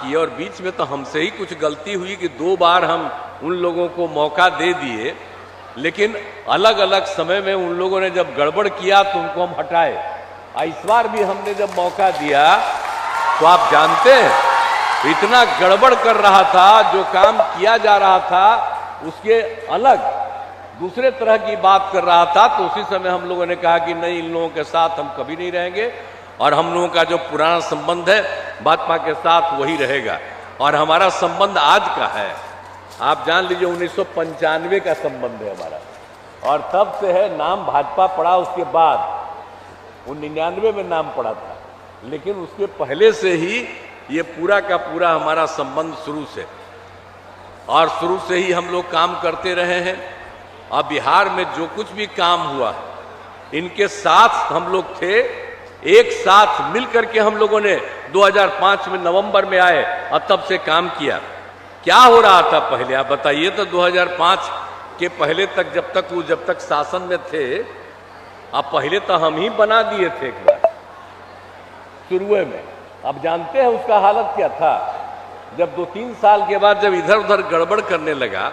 किए और बीच में तो हमसे ही कुछ गलती हुई कि 2 बार हम उन लोगों को मौका दे दिए, लेकिन अलग अलग समय में उन लोगों ने जब गड़बड़ किया तो उनको हम हटाए। इस बार भी हमने जब मौका दिया तो आप जानते हैं इतना गड़बड़ कर रहा था, जो काम किया जा रहा था उसके अलग दूसरे तरह की बात कर रहा था। तो उसी समय हम लोगों ने कहा कि नहीं, इन लोगों के साथ हम कभी नहीं रहेंगे और हम लोगों का जो पुराना संबंध है भाजपा के साथ वही रहेगा। और हमारा संबंध आज का है, आप जान लीजिए 1995 का संबंध है हमारा, और तब से है। नाम भाजपा पड़ा उसके बाद, 1999 में नाम पड़ा था, लेकिन उसके पहले से ही ये पूरा का पूरा हमारा संबंध शुरू से, और शुरू से ही हम लोग काम करते रहे हैं। और बिहार में जो कुछ भी काम हुआ इनके साथ हम लोग थे, एक साथ मिलकर के हम लोगों ने 2005 में नवंबर में आए और तब से काम किया। क्या हो रहा था पहले आप बताइए तो? 2005 के पहले तक जब तक शासन में थे, अब पहले तो हम ही बना दिए थे एक बार शुरू में। अब जानते हैं उसका हालत क्या था? जब 2-3 साल के बाद जब इधर उधर गड़बड़ करने लगा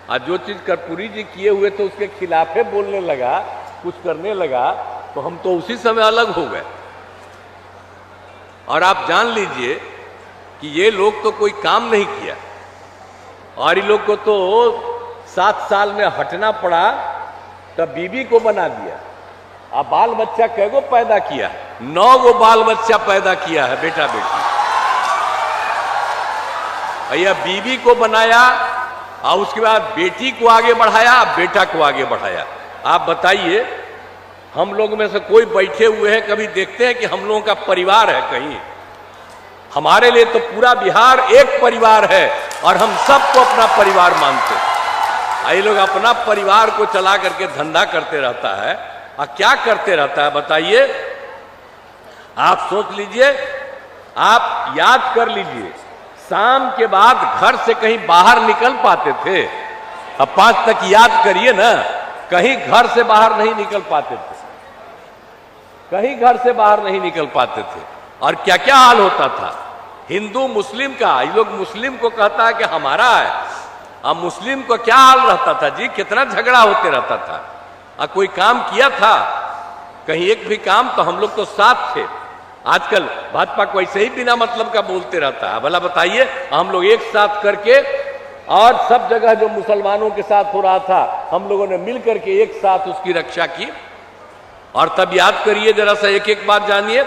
और जो चीज कर्पूरी जी किए हुए थे उसके खिलाफे बोलने लगा, कुछ करने लगा, तो हम तो उसी समय अलग हो गए। और आप जान लीजिए कि ये लोग तो कोई काम नहीं किया, और इन लोग को तो 7 साल में हटना पड़ा, तब बीबी को बना दिया। अब बाल बच्चा कैगो पैदा किया? 9 गो बाल बच्चा पैदा किया है, बेटा बेटी। भैया बीबी को बनाया और उसके बाद बेटी को आगे बढ़ाया, बेटा को आगे बढ़ाया। आप बताइए, हम लोग में से कोई बैठे हुए हैं कभी देखते हैं कि हम लोगों का परिवार है कहीं? हमारे लिए तो पूरा बिहार एक परिवार है और हम सबको अपना परिवार मानते हैं। ये लोग अपना परिवार को चला करके धंधा करते रहता है। और क्या करते रहता है बताइए? आप सोच लीजिए, आप याद कर लीजिए, शाम के बाद घर से कहीं बाहर निकल पाते थे? अब 5 तक याद करिए ना, कहीं घर से बाहर नहीं निकल पाते थे, कहीं घर से बाहर नहीं निकल पाते थे। और क्या क्या हाल होता था हिंदू मुस्लिम का? ये लोग मुस्लिम को कहता है कि हमारा है, अब मुस्लिम को क्या हाल रहता था जी? कितना झगड़ा होते रहता था। और कोई काम किया था कहीं एक भी काम? तो हम लोग तो साथ थे। आजकल भाजपा को ऐसे ही बिना मतलब का बोलते रहता है। भला बताइए, हम लोग एक साथ करके, और सब जगह जो मुसलमानों के साथ हो रहा था हम लोगों ने मिल करके एक साथ उसकी रक्षा की। और तब याद करिए जरा सा, एक एक बात जानिए,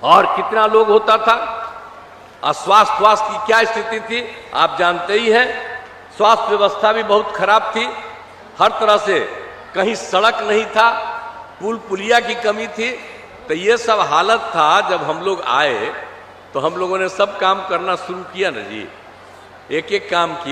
और कितना लोग होता था। स्वास्थ्य की क्या स्थिति थी आप जानते ही हैं। स्वास्थ्य व्यवस्था भी बहुत खराब थी हर तरह से, कहीं सड़क नहीं था, पुल पुलिया की कमी थी। तो ये सब हालत था। जब हम लोग आए तो हम लोगों ने सब काम करना शुरू किया ना जी, एक एक काम किया।